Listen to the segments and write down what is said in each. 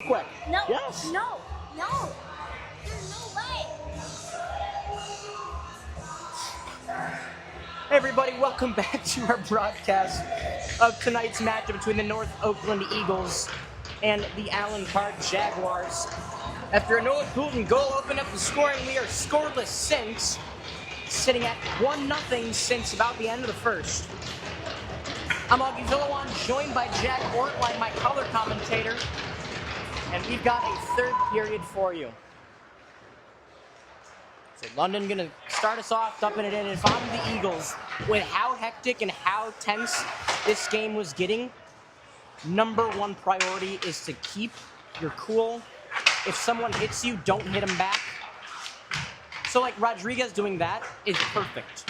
Quick. No. Yes. No. No. There's no way. Hey everybody, welcome back to our broadcast of tonight's matchup between the North Oakland Eagles and the Allen Park Jaguars. After a Noah Poulton goal opened up the scoring, we are scoreless since, sitting at 1-0 since about the end of the first. I'm Augie Villawan, joined by Jack Ortline, my color commentator, and we've got a third period for you. So London gonna start us off, dumping it in. If I'm the Eagles, with how hectic and how tense this game was getting, number one priority is to keep your cool. If someone hits you, don't hit them back. So like Rodriguez doing that is perfect.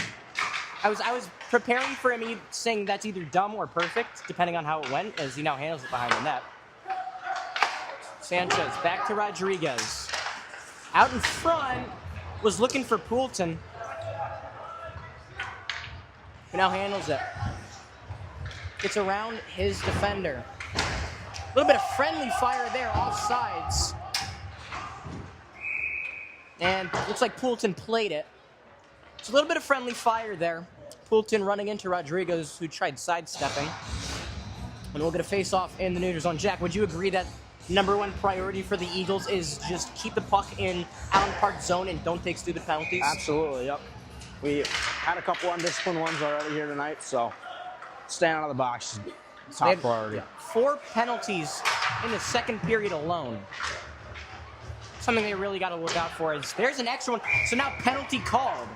I was preparing for him saying that's either dumb or perfect, depending on how it went, as he now handles it behind the net. Sanchez back to Rodriguez. Out in front, was looking for Poulton, who now handles it. Gets around his defender. A little bit of friendly fire there, off sides. And looks like Poulton played it. It's a little bit of friendly fire there. Poulton running into Rodriguez, who tried sidestepping. And we'll get a face-off in the neutral zone. Jack, would you agree that number one priority for the Eagles is just keep the puck in Allen Park zone and don't take stupid penalties? Absolutely, yep. We had a couple undisciplined ones already here tonight, so staying out of the box is top priority. 4 penalties in the second period alone. Something they really got to look out for is there's an extra one. So now penalty called.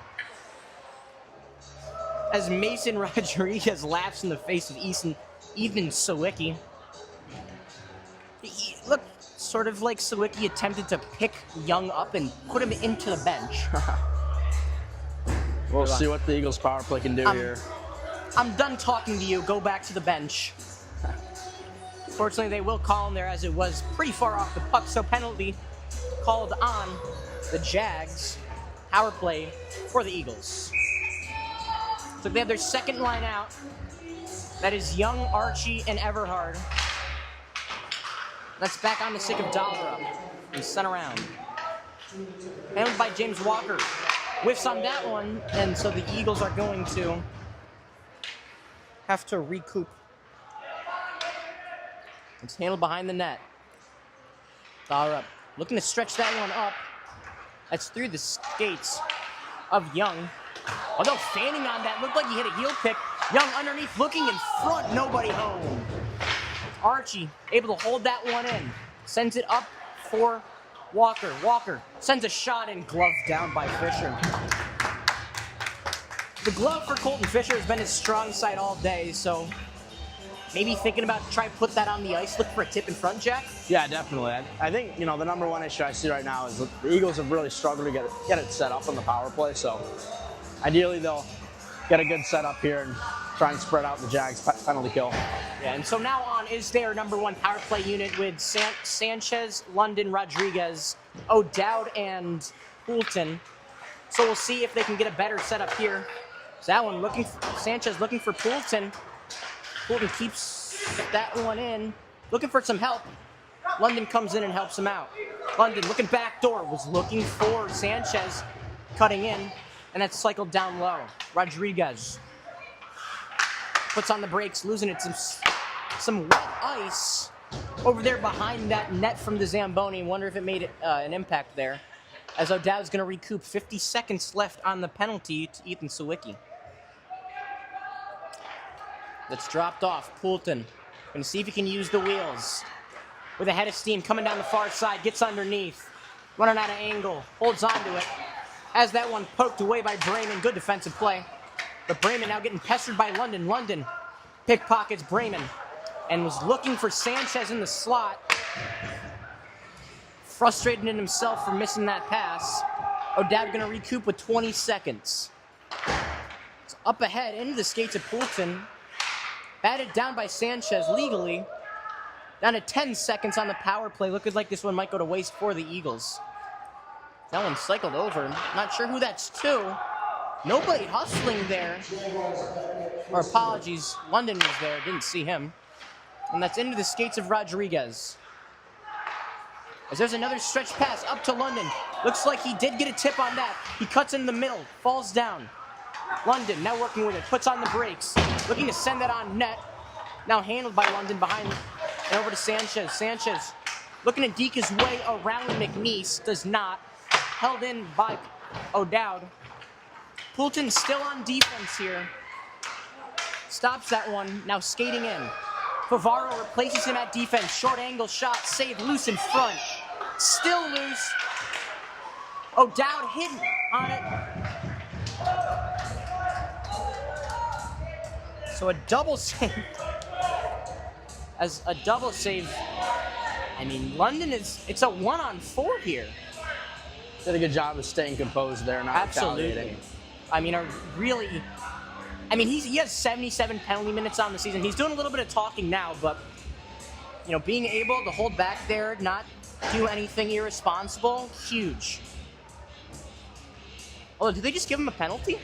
As Mason Rodriguez laughs in the face of Ethan Sawicki. Look, sort of like Sawicki attempted to pick Young up and put him into the bench. We'll see what the Eagles power play can do here. I'm done talking to you. Go back to the bench. Fortunately, they will call him there as it was pretty far off the puck, so penalty called on the Jags. Power play for the Eagles. So they have their second line out. That is Young, Archie, and Everhard. That's back on the stick of Dalra and sent around. Handled by James Walker. Whiffs on that one, and so the Eagles are going to have to recoup. It's handled behind the net. Dalra looking to stretch that one up. That's through the skates of Young. Although fanning on that, looked like he hit a heel pick. Young underneath, looking in front, nobody home. Archie able to hold that one in. Sends it up for Walker. Walker sends a shot in, glove down by Fisher. The glove for Colton Fisher has been his strong side all day, so maybe thinking about trying to put that on the ice, look for a tip in front, Jack? Yeah, definitely. I think, the number one issue I see right now is that the Eagles have really struggled to get it set up on the power play, so ideally they'll get a good setup here and try and spread out the Jags penalty kill. Yeah, and so now on is their number one power play unit with Sanchez, London, Rodriguez, O'Dowd, and Poulton. So we'll see if they can get a better setup here. So that one Sanchez looking for Poulton. Poulton keeps that one in, looking for some help. London comes in and helps him out. London looking backdoor, was looking for Sanchez, cutting in, and that's cycled down low. Rodriguez puts on the brakes, losing it. Some wet ice over there behind that net from the Zamboni. Wonder if it made an impact there. As O'Dowd's going to recoup. 50 seconds left on the penalty to Ethan Sawicki. That's dropped off. Poulton going to see if he can use the wheels. With a head of steam coming down the far side. Gets underneath. Running out of angle. Holds on to it. Has that one poked away by Bremen. Good defensive play. But Bremen now getting pestered by London. London pickpockets Bremen and was looking for Sanchez in the slot. Frustrated in himself for missing that pass. O'Dowd going to recoup with 20 seconds. It's up ahead into the skates of Poulton. Batted down by Sanchez legally. Down to 10 seconds on the power play. Looking like this one might go to waste for the Eagles. That one cycled over. Not sure who that's to. Nobody hustling there. Or apologies, London was there, didn't see him. And that's into the skates of Rodriguez. As there's another stretch pass up to London. Looks like he did get a tip on that. He cuts in the middle, falls down. London now working with it, puts on the brakes, looking to send that on net. Now handled by London behind and over to Sanchez. Sanchez looking to deke his way around McNeese, does not. Held in by O'Dowd. Poulton still on defense here. Stops that one, now skating in. Favaro replaces him at defense. Short angle shot, saved loose in front. Still loose. O'Dowd hidden on it. So a double save. As a double save, I mean, London it's a 1-on-4 here. Did a good job of staying composed there, not Absolutely. I mean, he has 77 penalty minutes on the season. He's doing a little bit of talking now, but you know, being able to hold back there, not do anything irresponsible, huge. Although, did they just give him a penalty?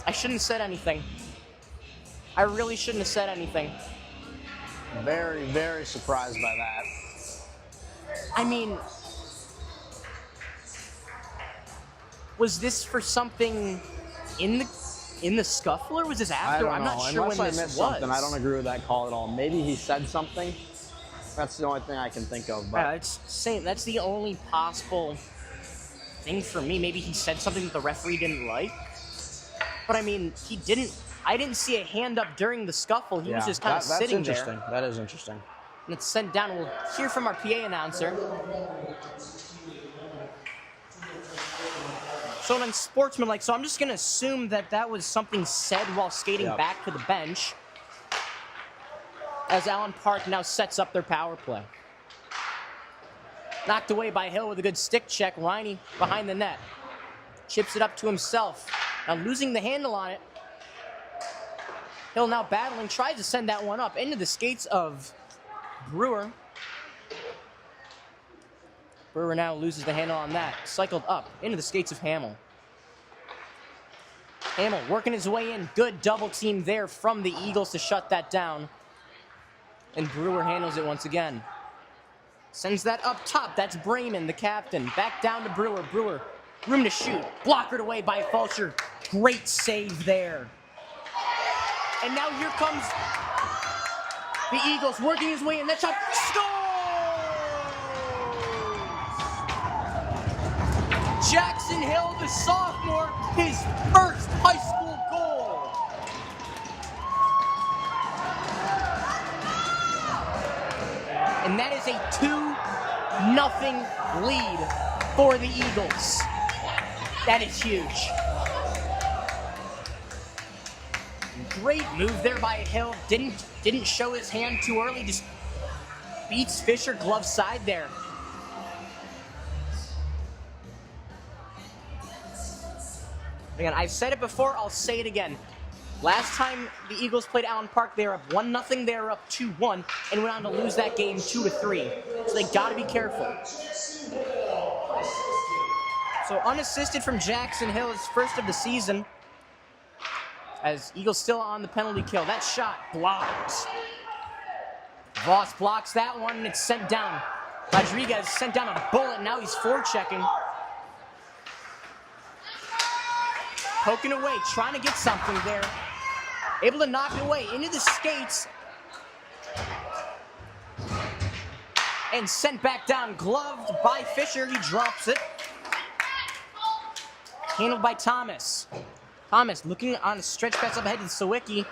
I shouldn't have said anything. I really shouldn't have said anything. Very, very surprised by that. I mean, was this for something in the scuffle, or was this after? I don't know. I'm not sure Unless when I this missed was. something, I don't agree with that call at all. Maybe he said something. That's the only thing I can think of. But It's same. That's the only possible thing for me. Maybe he said something that the referee didn't like. But I mean, he didn't. I didn't see a hand up during the scuffle. He was just kind of sitting there. That's interesting. That is interesting. And it's sent down. We'll hear from our PA announcer. So unsportsmanlike. So I'm just going to assume that that was something said while skating back to the bench. As Allen Park now sets up their power play. Knocked away by Hill with a good stick check. Riney behind the net. Chips it up to himself. Now losing the handle on it. Hill now battling, tries to send that one up into the skates of Brewer. Brewer now loses the handle on that. Cycled up into the skates of Hamill. Hamill working his way in. Good double team there from the Eagles to shut that down. And Brewer handles it once again. Sends that up top. That's Brayman, the captain. Back down to Brewer. Brewer, room to shoot. Blockered away by Fulcher. Great save there. And now here comes the Eagles working his way in. That shot scores! Jackson Hill, the sophomore, his first high school goal. And that is a 2-0 lead for the Eagles. That is huge. Great move there by Hill. Didn't show his hand too early. Just beats Fisher glove side there. Again, I've said it before. I'll say it again. Last time the Eagles played Allen Park, they were up 1-0. They were up 2-1, and went on to lose that game 2-3. So they got to be careful. So unassisted from Jackson Hill, his first of the season. As Eagles still on the penalty kill. That shot blocked. Voss blocks that one, and it's sent down. Rodriguez sent down a bullet, now he's forechecking. Poking away, trying to get something there. Able to knock it away into the skates. And sent back down, gloved by Fisher. He drops it. Handled by Thomas. Thomas looking on a stretch pass up ahead to Sawicki.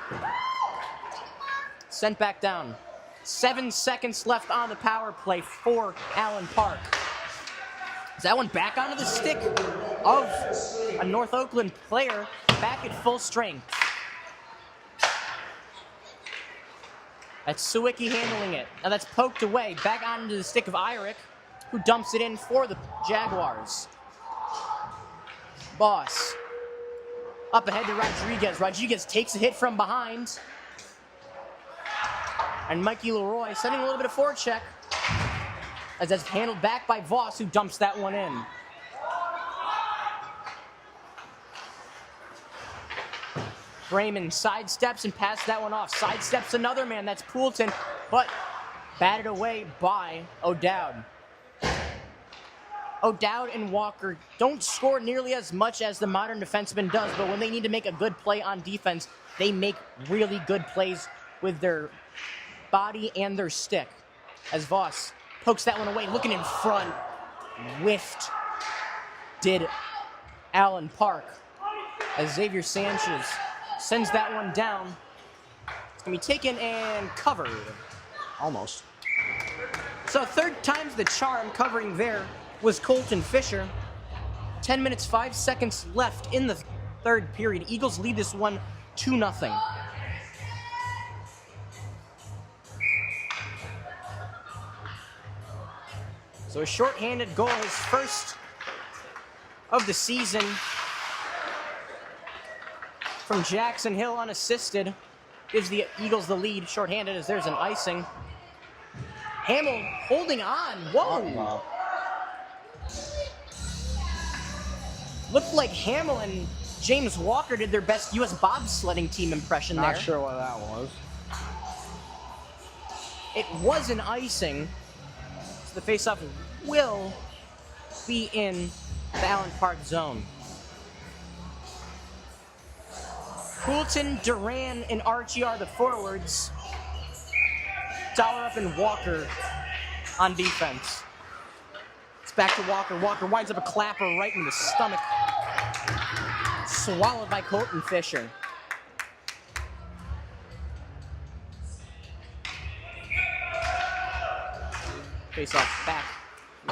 Sent back down. 7 seconds left on the power play for Allen Park. Is that one back onto the stick of a North Oakland player back at full strength? That's Sawicki handling it. Now that's poked away, back onto the stick of Irick, who dumps it in for the Jaguars. Boss. Up ahead to Rodriguez. Rodriguez takes a hit from behind. And Mikey Leroy setting a little bit of forecheck. As that's handled back by Voss, who dumps that one in. Brayman sidesteps and passes that one off. Sidesteps another man, that's Poulton. But Batted away by O'Dowd. O'Dowd and Walker don't score nearly as much as the modern defenseman does, but when they need to make a good play on defense, they make really good plays with their body and their stick. As Voss pokes that one away, looking in front, whiffed did Allen Park. As Xavier Sanchez sends that one down. It's going to be taken and covered. Almost. So third time's the charm. Covering there was Colton Fisher. 10 minutes, 5 seconds left in the third period. Eagles lead this one 2-0. So a shorthanded goal, his first of the season from Jackson Hill unassisted, gives the Eagles the lead. Shorthanded as there's an icing. Hamill holding on. Whoa! Looked like Hamill and James Walker did their best U.S. bobsledding team impression there. Not sure what that was. It was an icing. So the faceoff will be in the Allen Park zone. Poulton, Duran, and Archie are the forwards. Dollar and Walker on defense. It's back to Walker. Walker winds up a clapper right in the stomach. Swallowed by Colton Fisher. Face off back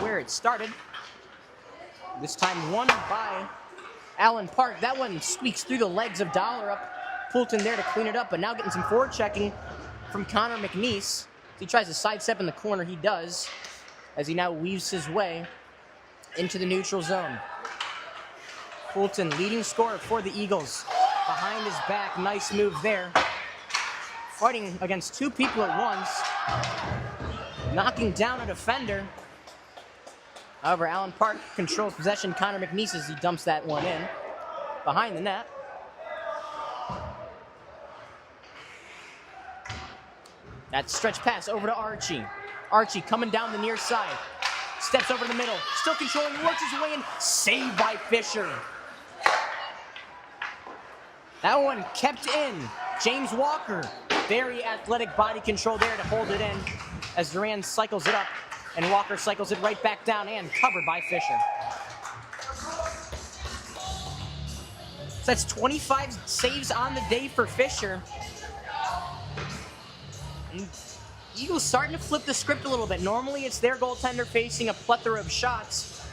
where it started. This time won by Allen Park. That one squeaks through the legs of Dollar. Poulton there to clean it up, but now getting some forward checking from Connor McNeese. He tries to sidestep in the corner. He does, as he now weaves his way into the neutral zone. Poulton, leading scorer for the Eagles. Behind his back, nice move there. Fighting against two people at once. Knocking down a defender. However, Allen Park controls possession. Connor McNeese as he dumps that one in. Behind the net. That stretch pass over to Archie. Archie coming down the near side. Steps over the middle. Still controlling, works his way in. Saved by Fisher. That one kept in. James Walker. Very athletic body control there to hold it in as Duran cycles it up and Walker cycles it right back down and covered by Fisher. So that's 25 saves on the day for Fisher. And Eagles starting to flip the script a little bit. Normally it's their goaltender facing a plethora of shots.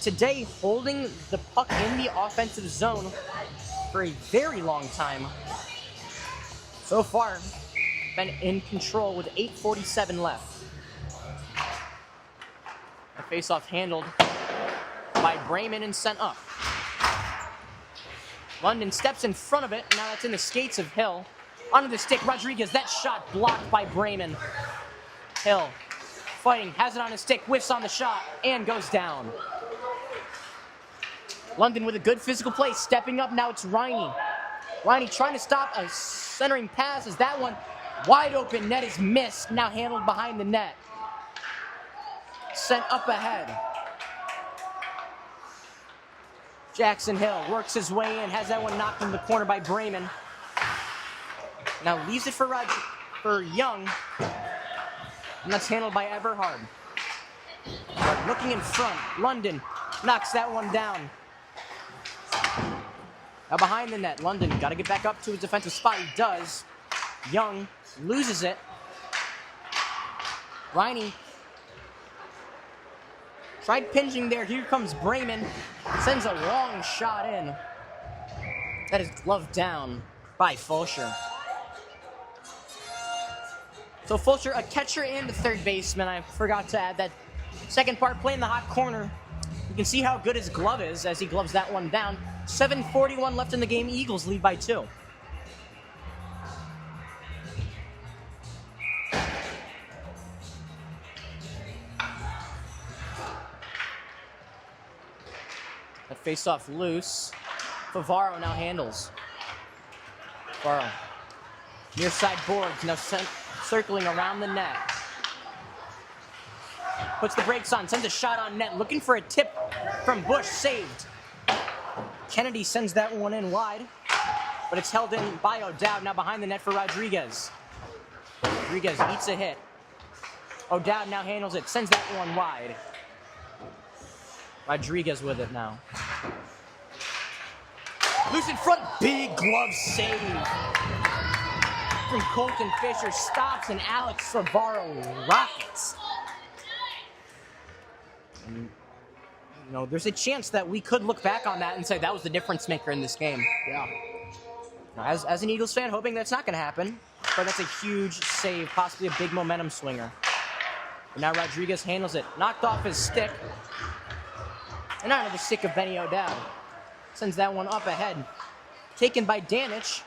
Today, holding the puck in the offensive zone for a very long time. So far, been in control with 8:47 left. The faceoff handled by Brayman and sent up. London steps in front of it. Now that's in the skates of Hill. Onto the stick, Rodriguez. That shot blocked by Brayman. Hill fighting, has it on his stick, whiffs on the shot, and goes down. London with a good physical play, stepping up. Now it's Riney. Riney trying to stop a centering pass as that one wide open. Net is missed. Now handled behind the net. Sent up ahead. Jackson Hill works his way in, has that one knocked in the corner by Brayman. Now leaves it for Young. And that's handled by Eberhard. Looking in front, London knocks that one down. Now behind the net, London got to get back up to his defensive spot. He does. Young loses it. Riney tried pinching there. Here comes Brayman. Sends a long shot in. That is gloved down by Fulcher. So Fulcher, a catcher and a third baseman. I forgot to add that second part, playing the hot corner. You can see how good his glove is as he gloves that one down. 7:41 left in the game. Eagles lead by 2. That face-off loose. Favaro now handles. Favaro. Near side boards, now circling around the net. puts the brakes on, sends a shot on net, looking for a tip from Bush, saved. Kennedy sends that one in wide, but it's held in by O'Dowd, now behind the net for Rodriguez. Rodriguez eats a hit. O'Dowd now handles it, sends that one wide. Rodriguez with it now. Loose in front, big glove save from Colton Fisher, stops, and Alex Favaro rockets. And, you know, there's a chance that we could look back on that and say that was the difference maker in this game. Yeah. Now, as an Eagles fan, hoping that's not going to happen, but that's a huge save, possibly a big momentum swinger. And now Rodriguez handles it, knocked off his stick, and out of the stick of Benny O'Dowd. Sends that one up ahead. Taken by Danich.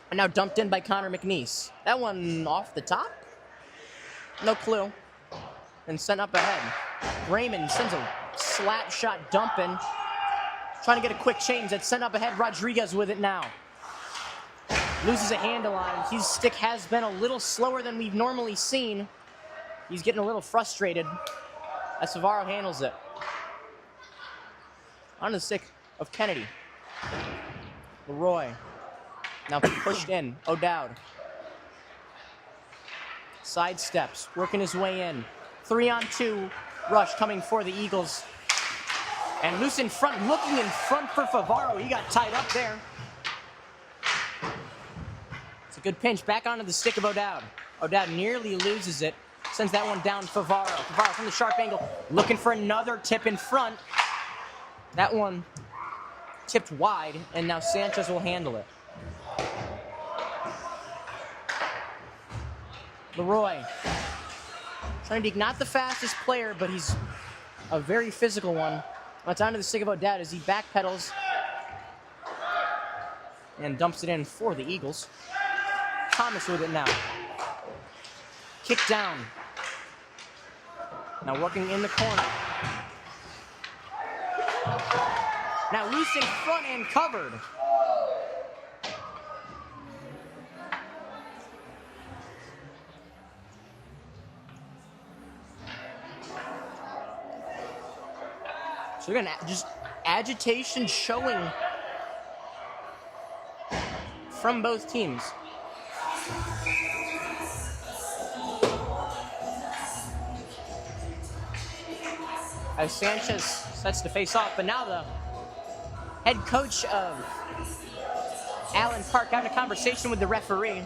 And now dumped in by Connor McNeese. That one off the top? No clue. And sent up ahead. Raymond sends a slap shot dump in. Trying to get a quick change. That's sent up ahead. Rodriguez with it now. Loses a handle on him. His stick has been a little slower than we've normally seen. He's getting a little frustrated as Favaro handles it. On the stick of Kennedy. Leroy. Now pushed in. O'Dowd. Side steps. Working his way in. 3-on-2 rush coming for the Eagles. And loose in front. Looking in front for Favaro. He got tied up there. It's a good pinch. Back onto the stick of O'Dowd. O'Dowd nearly loses it. Sends that one down Favaro. Favaro from the sharp angle. Looking for another tip in front. That one tipped wide, and now Sanchez will handle it. Leroy. Trying to be not the fastest player, but he's a very physical one. Now it's onto the stick of O'Dowd as he backpedals and dumps it in for the Eagles. Thomas with it now. Kick down. Now working in the corner. Now loose in front and covered. So we're gonna just agitation showing from both teams. As Sanchez sets to face off, but now the head coach of Allen Park having a conversation with the referee.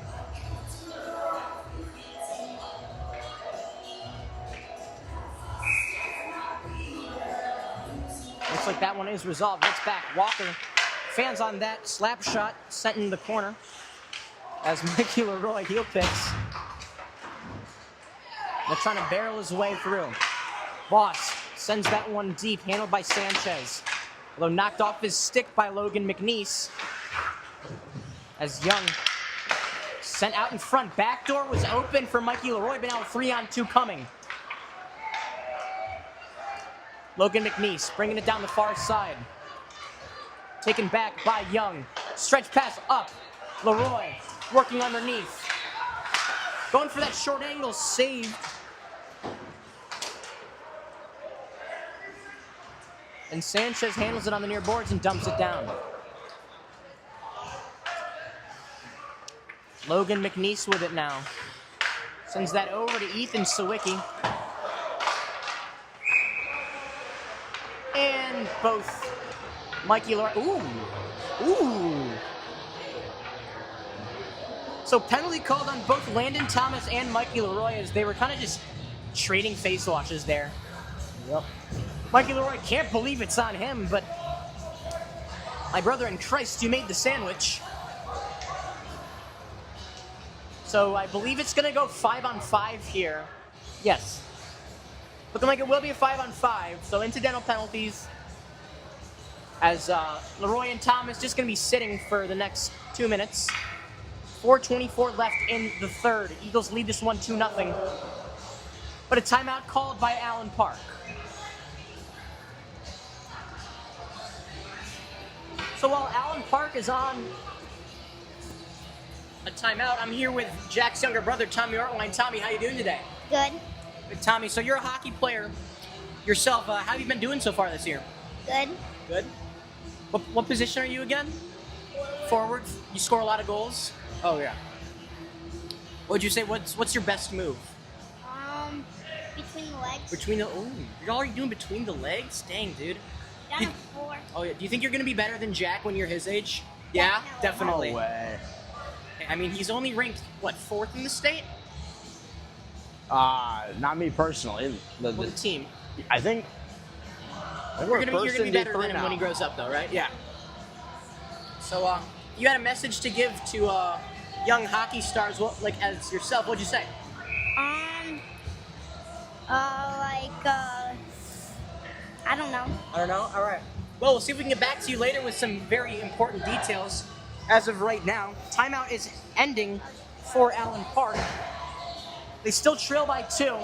Looks like that one is resolved. It's back. Walker, fans on that slap shot sent in the corner as Mickey Leroy heel picks. They're trying to barrel his way through. Voss sends that one deep, handled by Sanchez. Although knocked off his stick by Logan McNeese. As Young sent out in front. Backdoor was open for Mikey Leroy, but now 3-on-2 coming. Logan McNeese bringing it down the far side. Taken back by Young. Stretch pass up. Leroy working underneath. Going for that short angle, saved. And Sanchez handles it on the near boards and dumps it down. Logan McNeese with it now. Sends that over to Ethan Sawicki. And both Mikey Leroy. Ooh. So penalty called on both Landon Thomas and Mikey Leroy as they were kind of just trading face washes there. Yep. Mikey Leroy can't believe it's on him, but my brother in Christ, you made the sandwich. So I believe it's going to go 5-on-5 here. Yes. Looking like it will be a 5-on-5, so incidental penalties. As Leroy and Thomas just going to be sitting for the next 2 minutes. 4:24 left in the third. Eagles lead this one 2-0. But a timeout called by Allen Park. So while Allen Park is on a timeout, I'm here with Jack's younger brother, Tommy Ortwine. Tommy, how you doing today? Good. Tommy, so you're a hockey player yourself. How have you been doing so far this year? Good. Good. What position are you again? Forward. You score a lot of goals. Oh yeah. What'd you say? What's your best move? Between the legs. Between the you're already doing between the legs? Dang, dude. Down to 4. Oh yeah. Do you think you're gonna be better than Jack when you're his age? Yeah, definitely. No way. I mean, he's only ranked what 4th in the state? Not me personally. The team. I think You're gonna be better than him now. when he grows up, though, right? Yeah. So, you had a message to give to young hockey stars, like as yourself. What'd you say? I don't know. I don't know. All right. Well, we'll see if we can get back to you later with some very important details. As of right now, timeout is ending for Allen Park. They still trail by 2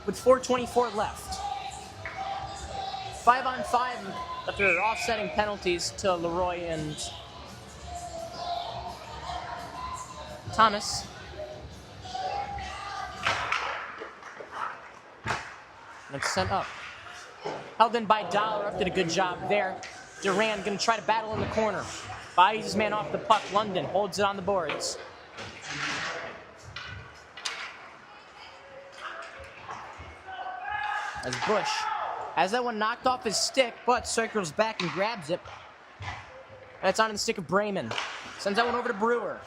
with 4:24 left. 5-on-5 after offsetting penalties to Leroy and Thomas. And it's sent up. Held in by Dollar, did a good job there. Duran gonna try to battle in the corner. Bodies his man off the puck. London holds it on the boards. As Bush has that one knocked off his stick, but circles back and grabs it. That's on the stick of Brayman. Sends that one over to Brewer.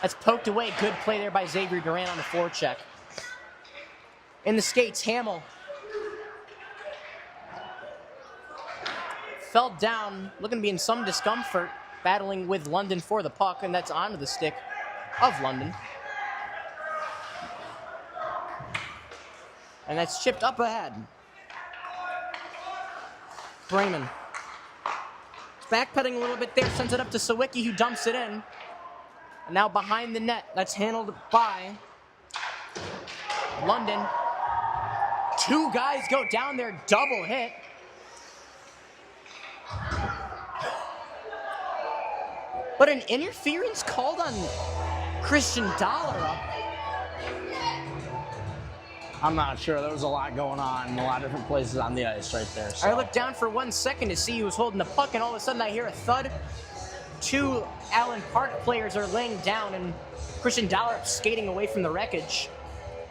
That's poked away. Good play there by Xavier Duran on the forecheck. In the skates, Hamill fell down, looking to be in some discomfort, battling with London for the puck, and that's onto the stick of London. And that's chipped up ahead. Brayman. He's backpedaling a little bit there, sends it up to Sawicki, who dumps it in. And now behind the net, that's handled by London. 2 guys go down there, double hit. But an interference called on Christian Dollar up. I'm not sure. There was a lot going on in a lot of different places on the ice right there. So. I looked down for 1 second to see who was holding the puck, and all of a sudden I hear a thud. 2 Allen Park players are laying down, and Christian Dollar skating away from the wreckage.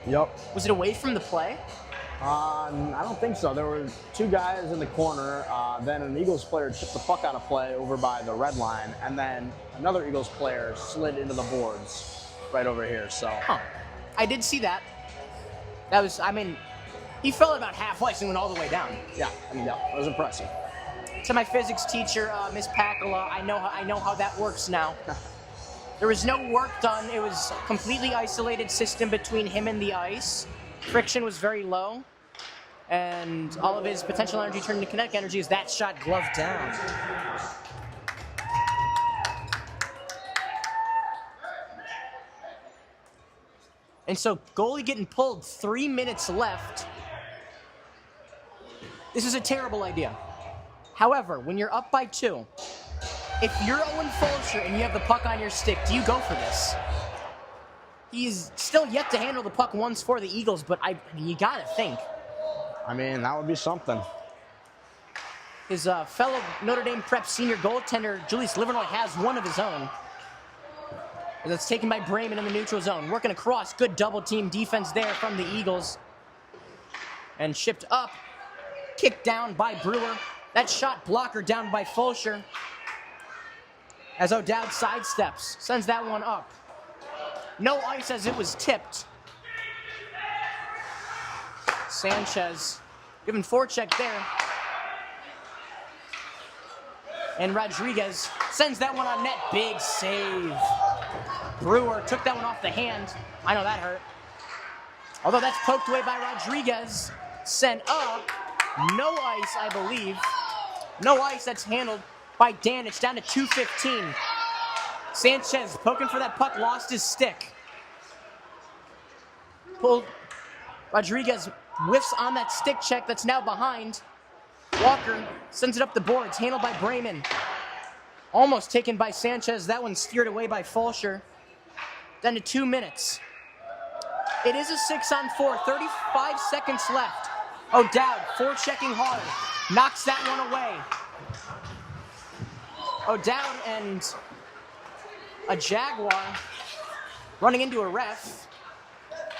Yep. Was it away from the play? I don't think so. There were 2 guys in the corner. Then an Eagles player chipped the puck out of play over by the red line, and then another Eagles player slid into the boards right over here. So. Huh. I did see that. That was, I mean, he fell about half ice and went all the way down. Yeah, I mean, that was impressive. To my physics teacher, Miss Packola, I know how that works now. There was no work done. It was a completely isolated system between him and the ice. Friction was very low, and all of his potential energy turned into kinetic energy as that shot gloved down. And so goalie getting pulled, 3 minutes left. This is a terrible idea. However, when you're up by 2, if you're Owen Fulcher and you have the puck on your stick, do you go for this? He's still yet to handle the puck once for the Eagles, but you gotta think. I mean, that would be something. His fellow Notre Dame Prep senior goaltender, Julius Livernoy, has one of his own. That's taken by Brayman in the neutral zone. Working across, good double team defense there from the Eagles. And shipped up, kicked down by Brewer. That shot blocker down by Fulcher. As O'Dowd sidesteps, sends that one up. No ice as it was tipped. Sanchez giving forecheck there. And Rodriguez sends that one on net. Big save. Brewer took that one off the hand. I know that hurt. Although that's poked away by Rodriguez. Sent up. No ice, I believe. No ice, that's handled by Danich. Down to 2:15. Sanchez poking for that puck, lost his stick. Pulled. Rodriguez whiffs on that stick check that's now behind. Walker sends it up the boards, handled by Brayman. Almost taken by Sanchez. That one steered away by Fulcher. Then to 2 minutes. It is a 6-on-4, 35 seconds left. O'Dowd, forechecking hard, knocks that one away. O'Dowd and a Jaguar running into a ref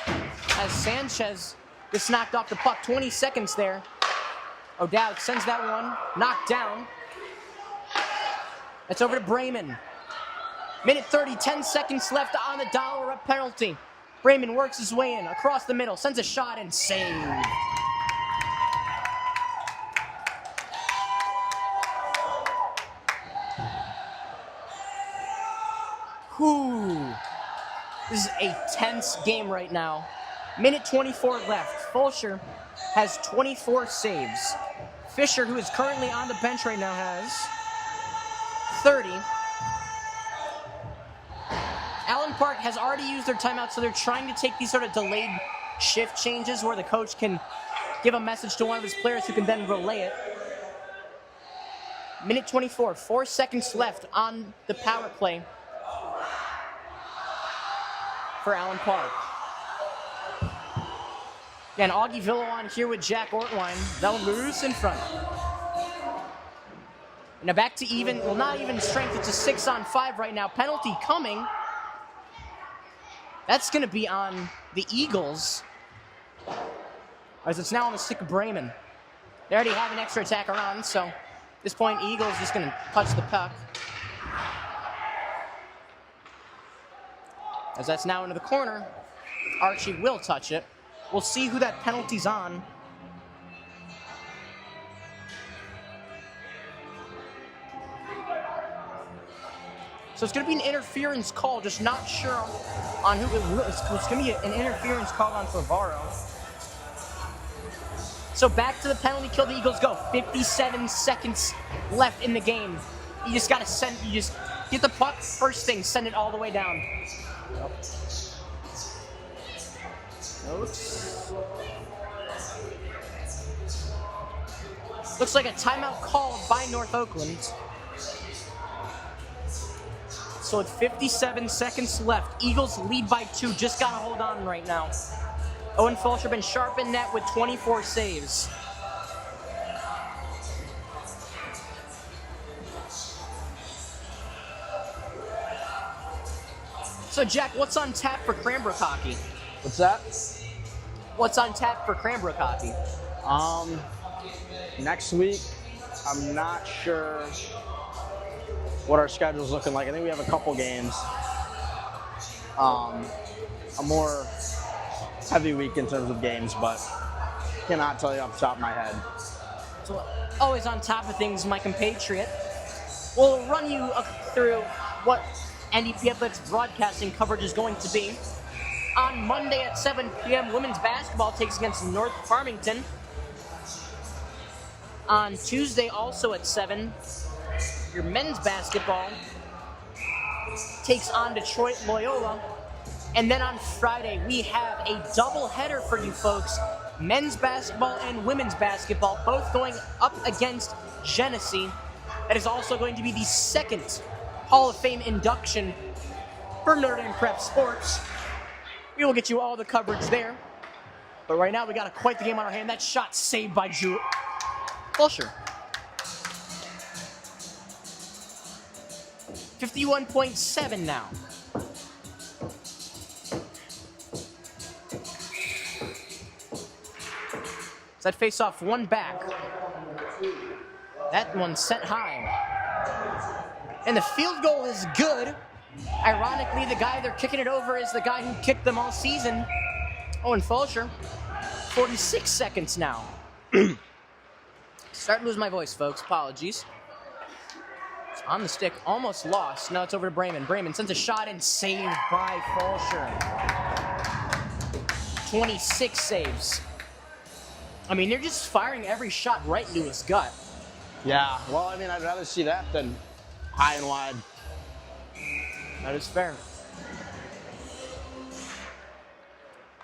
as Sanchez just knocked off the puck. 20 seconds there. O'Dowd sends that one, knocked down. That's over to Bremen. Minute 30, 10 seconds left on the dollar up penalty. Bremen works his way in, across the middle, sends a shot and save. Whew. This is a tense game right now. Minute 24 left. Fulcher has 24 saves. Fisher, who is currently on the bench right now, has 30. Allen Park has already used their timeout, so they're trying to take these sort of delayed shift changes where the coach can give a message to one of his players who can then relay it. Minute 24, 4 seconds left on the power play for Allen Park. Again, Augie Villo on here with Jack Ortwine. That one loose in front. Now back to even, well, not even strength, it's a 6-on-5 right now. Penalty coming. That's going to be on the Eagles, as it's now on the stick of Bremen. They already have an extra attacker on, so at this point, Eagles just going to touch the puck. As that's now into the corner, Archie will touch it. We'll see who that penalty's on. So it's going to be an interference call, just not sure on who it will. It's going to be an interference call on Favaro. So back to the penalty kill, the Eagles go. 57 seconds left in the game. You just got to you just get the puck, first thing, send it all the way down. Notes. Looks like a timeout called by North Oakland. So with 57 seconds left, Eagles lead by 2. Just got to hold on right now. Owen Fulcher been sharp in net with 24 saves. So Jack, what's on tap for Cranbrook hockey? What's that? What's on tap for Cranbrook hockey? Next week, I'm not sure what our schedule's looking like. I think we have a couple games. A more heavy week in terms of games, but cannot tell you off the top of my head. So always on top of things, my compatriot. We'll run you through what NDP Athletics broadcasting coverage is going to be. On Monday at 7 p.m., women's basketball takes against North Farmington. On Tuesday, also at 7, your men's basketball takes on Detroit Loyola. And then on Friday, we have a doubleheader for you folks. Men's basketball and women's basketball, both going up against Genesee. That is also going to be the second Hall of Fame induction for Notre Dame Prep Sports. We will get you all the coverage there. But right now, we got quite the game on our hand. That shot saved by Fulcher. 51.7 now. So that face-off one back. That one sent high. And the field goal is good. Ironically, the guy they're kicking it over is the guy who kicked them all season, Owen Fulcher. 46 seconds now. Starting to lose my voice, folks. Apologies. It's on the stick, almost lost. Now it's over to Bremen. Bremen sends a shot and saved by Fulcher. 26 saves. I mean, they're just firing every shot right into his gut. Yeah, well, I mean, I'd rather see that than high and wide. That is fair.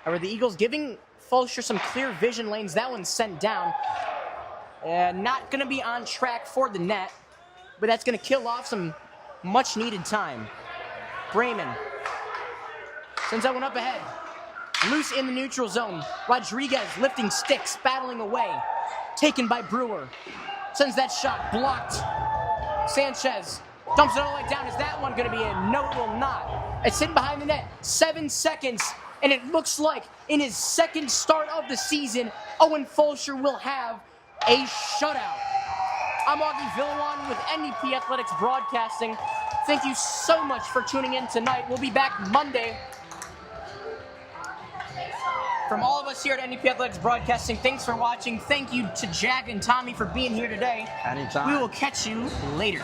However, the Eagles giving Fulcher some clear vision lanes. That one's sent down. Not going to be on track for the net, but that's going to kill off some much-needed time. Bremen sends that one up ahead. Loose in the neutral zone. Rodriguez lifting sticks, battling away. Taken by Brewer. Sends that shot, blocked. Sanchez dumps it all the way down. Is that one going to be in? No, it will not. It's hidden behind the net. 7 seconds. And it looks like in his second start of the season, Owen Fulcher will have a shutout. I'm Augie Villawan with NEP Athletics Broadcasting. Thank you so much for tuning in tonight. We'll be back Monday. From all of us here at NEP Athletics Broadcasting, thanks for watching. Thank you to Jack and Tommy for being here today. Anytime. We will catch you later.